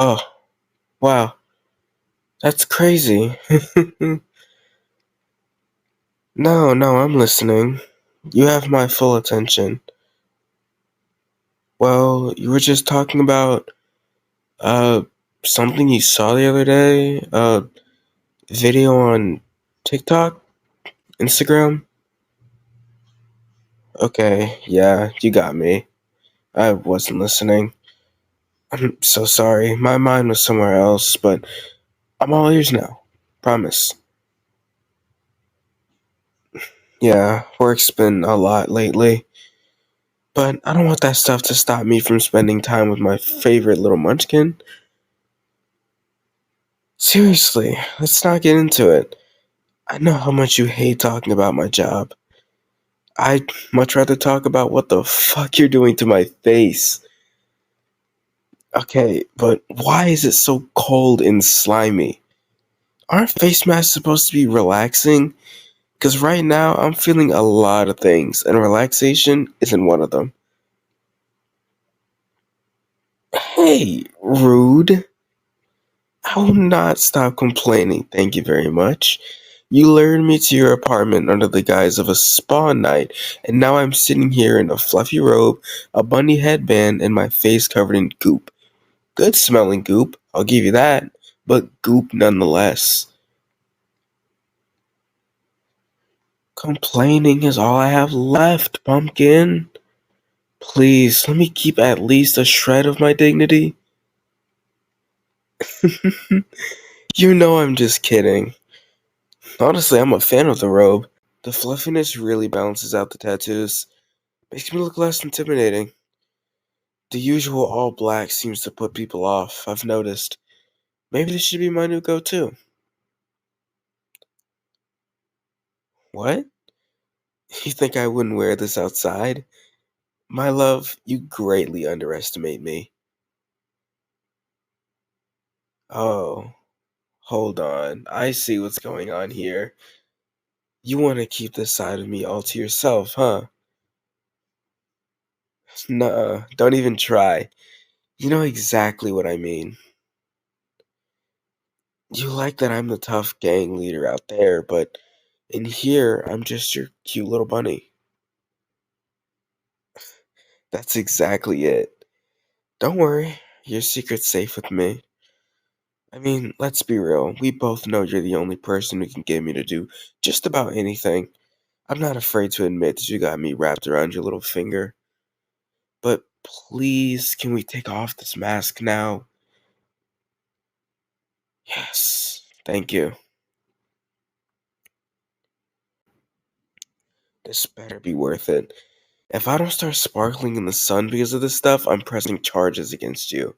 Oh, wow. That's crazy. No, I'm listening. You have my full attention. Well, you were just talking about, uh, something you saw the other day? Video on TikTok? Instagram? Okay, yeah, you got me. I wasn't listening. I'm so sorry. My mind was somewhere else, but I'm all ears now. Promise. Yeah, work's been a lot lately, but I don't want that stuff to stop me from spending time with my favorite little munchkin. Seriously, let's not get into it. I know how much you hate talking about my job. I'd much rather talk about what the fuck you're doing to my face. Okay, but why is it so cold and slimy? Aren't face masks supposed to be relaxing? Because right now I'm feeling a lot of things, and relaxation isn't one of them. Hey, rude. I will not stop complaining, thank you very much. You lured me to your apartment under the guise of a spa night, and now I'm sitting here in a fluffy robe, a bunny headband, and my face covered in goop. Good smelling goop, I'll give you that, but goop nonetheless. Complaining is all I have left, pumpkin. Please, let me keep at least a shred of my dignity. You know I'm just kidding. Honestly, I'm a fan of the robe. The fluffiness really balances out the tattoos. Makes me look less intimidating. The usual all black seems to put people off, I've noticed. Maybe this should be my new go-to. What? You think I wouldn't wear this outside? My love, you greatly underestimate me. Oh, hold on. I see what's going on here. You want to keep this side of me all to yourself, huh? Nuh-uh, don't even try. You know exactly what I mean. You like that I'm the tough gang leader out there, but in here, I'm just your cute little bunny. That's exactly it. Don't worry, your secret's safe with me. I mean, let's be real. We both know you're the only person who can get me to do just about anything. I'm not afraid to admit that you got me wrapped around your little finger. But please, can we take off this mask now? Yes, thank you. This better be worth it. If I don't start sparkling in the sun because of this stuff, I'm pressing charges against you.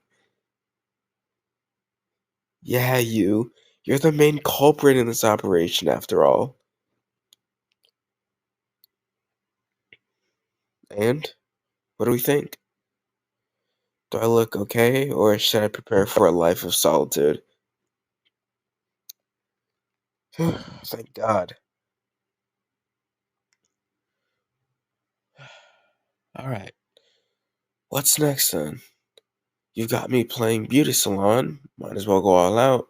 Yeah, you. You're the main culprit in this operation, after all. And? What do we think? Do I look okay, or should I prepare for a life of solitude? Thank God. Alright, what's next then? You've got me playing beauty salon. Might as well go all out.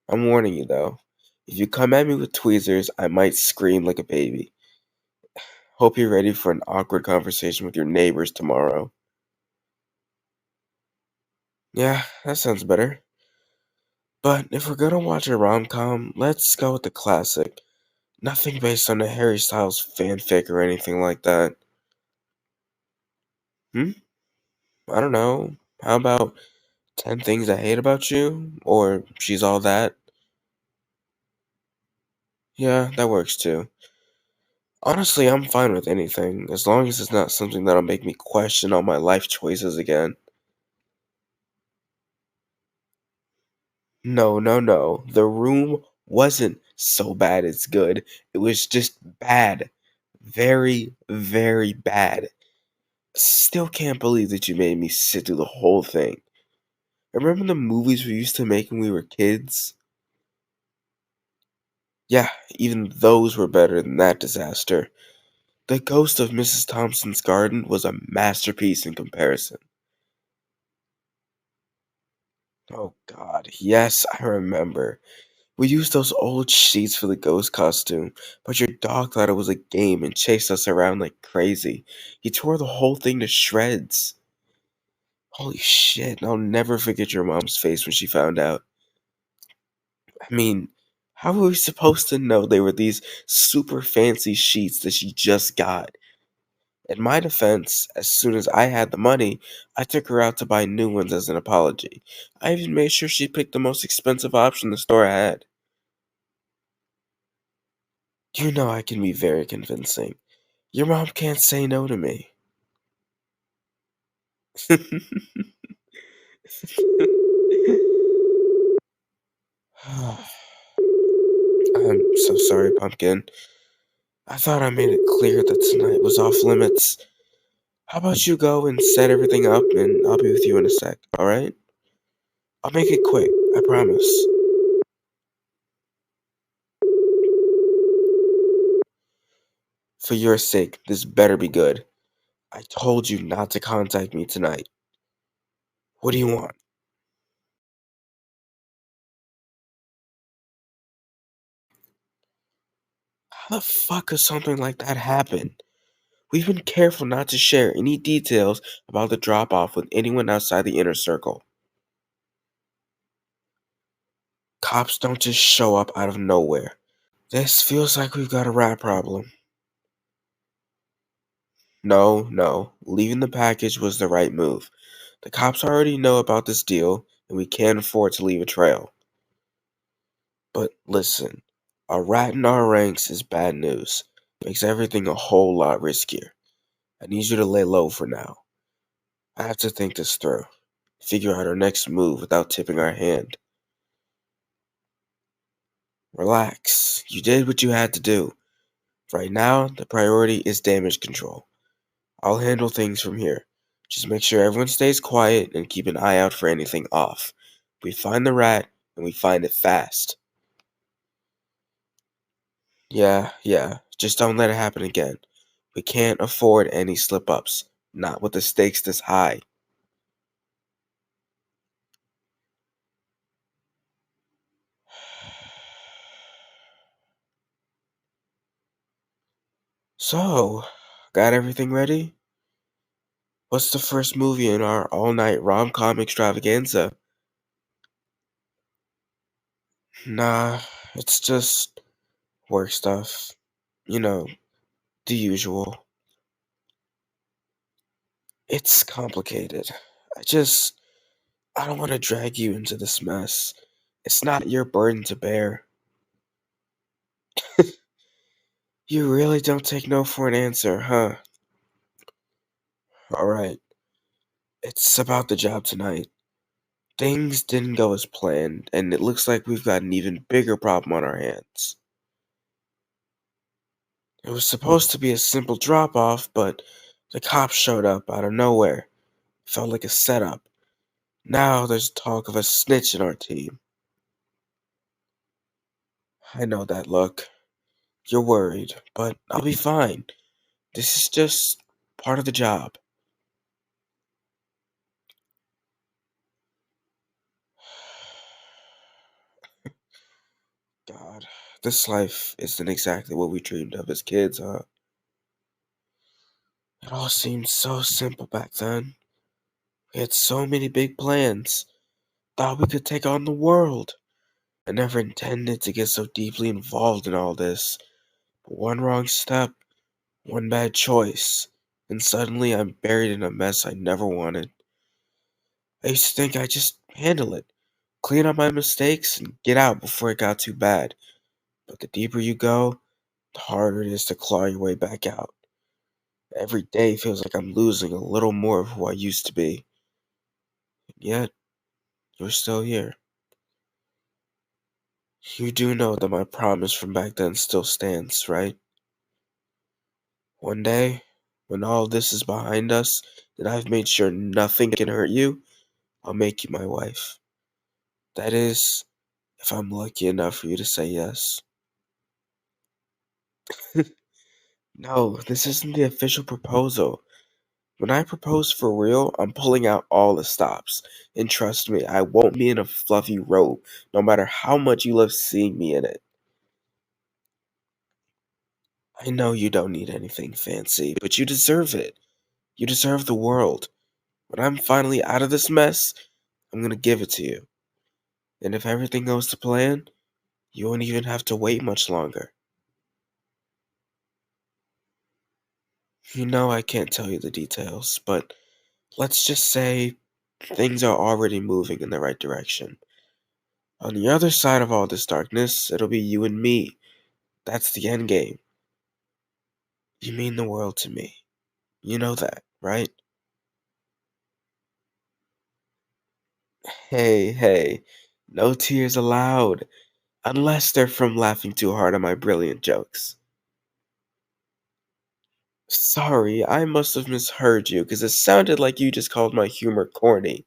I'm warning you though. If you come at me with tweezers, I might scream like a baby. Hope you're ready for an awkward conversation with your neighbors tomorrow. Yeah, that sounds better. But if we're gonna watch a rom-com, let's go with the classic. Nothing based on the Harry Styles fanfic or anything like that. Hmm? I don't know. How about 10 Things I Hate About You? Or She's All That? Yeah, that works too. Honestly, I'm fine with anything, as long as it's not something that'll make me question all my life choices again. No. The Room wasn't so bad it's good. It was just bad. Very, very bad. Still can't believe that you made me sit through the whole thing. Remember the movies we used to make when we were kids? Yeah, even those were better than that disaster. The Ghost of Mrs. Thompson's Garden was a masterpiece in comparison. Oh god, yes, I remember. We used those old sheets for the ghost costume, but your dog thought it was a game and chased us around like crazy. He tore the whole thing to shreds. Holy shit, I'll never forget your mom's face when she found out. I mean, how were we supposed to know they were these super fancy sheets that she just got? In my defense, as soon as I had the money, I took her out to buy new ones as an apology. I even made sure she picked the most expensive option the store had. You know I can be very convincing. Your mom can't say no to me. I'm so sorry, Pumpkin. I thought I made it clear that tonight was off limits. How about you go and set everything up and I'll be with you in a sec, alright? I'll make it quick, I promise. For your sake, this better be good. I told you not to contact me tonight. What do you want? How the fuck could something like that happen? We've been careful not to share any details about the drop off with anyone outside the inner circle. Cops don't just show up out of nowhere. This feels like we've got a rat problem. No, no, leaving the package was the right move. The cops already know about this deal, and we can't afford to leave a trail. But listen, a rat in our ranks is bad news. Makes everything a whole lot riskier. I need you to lay low for now. I have to think this through. Figure out our next move without tipping our hand. Relax. You did what you had to do. Right now, the priority is damage control. I'll handle things from here. Just make sure everyone stays quiet and keep an eye out for anything off. We find the rat, and we find it fast. Yeah, yeah. Just don't let it happen again. We can't afford any slip ups. Not with the stakes this high. So, got everything ready? What's the first movie in our all night rom com extravaganza? Nah, it's just work stuff. You know, the usual. It's complicated. I don't want to drag you into this mess. It's not your burden to bear. You really don't take no for an answer, huh? Alright, it's about the job tonight. Things didn't go as planned, and it looks like we've got an even bigger problem on our hands. It was supposed to be a simple drop off, but the cops showed up out of nowhere. Felt like a setup. Now there's talk of a snitch in our team. I know that look. You're worried, but I'll be fine. This is just part of the job. God, this life isn't exactly what we dreamed of as kids, huh? It all seemed so simple back then. We had so many big plans. Thought we could take on the world. I never intended to get so deeply involved in all this. But one wrong step, one bad choice, and suddenly I'm buried in a mess I never wanted. I used to think I'd just handle it, clean up my mistakes, and get out before it got too bad. But the deeper you go, the harder it is to claw your way back out. Every day feels like I'm losing a little more of who I used to be. And yet, you're still here. You do know that my promise from back then still stands, right? One day, when all this is behind us, and I've made sure nothing can hurt you, I'll make you my wife. That is, if I'm lucky enough for you to say yes. No, this isn't the official proposal. When I propose for real, I'm pulling out all the stops. And trust me, I won't be in a fluffy robe, no matter how much you love seeing me in it. I know you don't need anything fancy, but you deserve it. You deserve the world. When I'm finally out of this mess, I'm gonna give it to you. And if everything goes to plan, you won't even have to wait much longer. You know I can't tell you the details, but let's just say things are already moving in the right direction. On the other side of all this darkness, it'll be you and me. That's the end game. You mean the world to me. You know that, right? Hey, hey, no tears allowed, unless they're from laughing too hard at my brilliant jokes. Sorry, I must have misheard you, because it sounded like you just called my humor corny.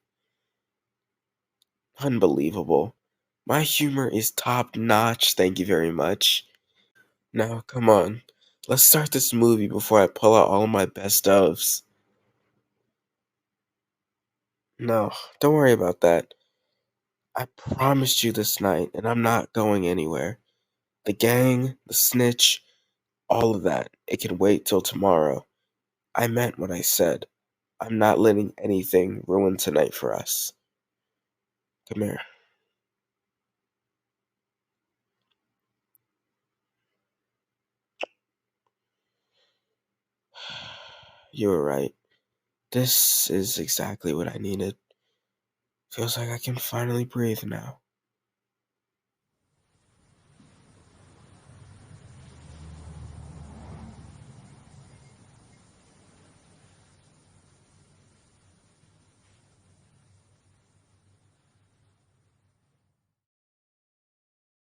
Unbelievable. My humor is top notch, thank you very much. Now, come on. Let's start this movie before I pull out all my best ofs. No, don't worry about that. I promised you this night, and I'm not going anywhere. The gang, the snitch, all of that, it can wait till tomorrow. I meant what I said. I'm not letting anything ruin tonight for us. Come here. You were right. This is exactly what I needed. Feels like I can finally breathe now.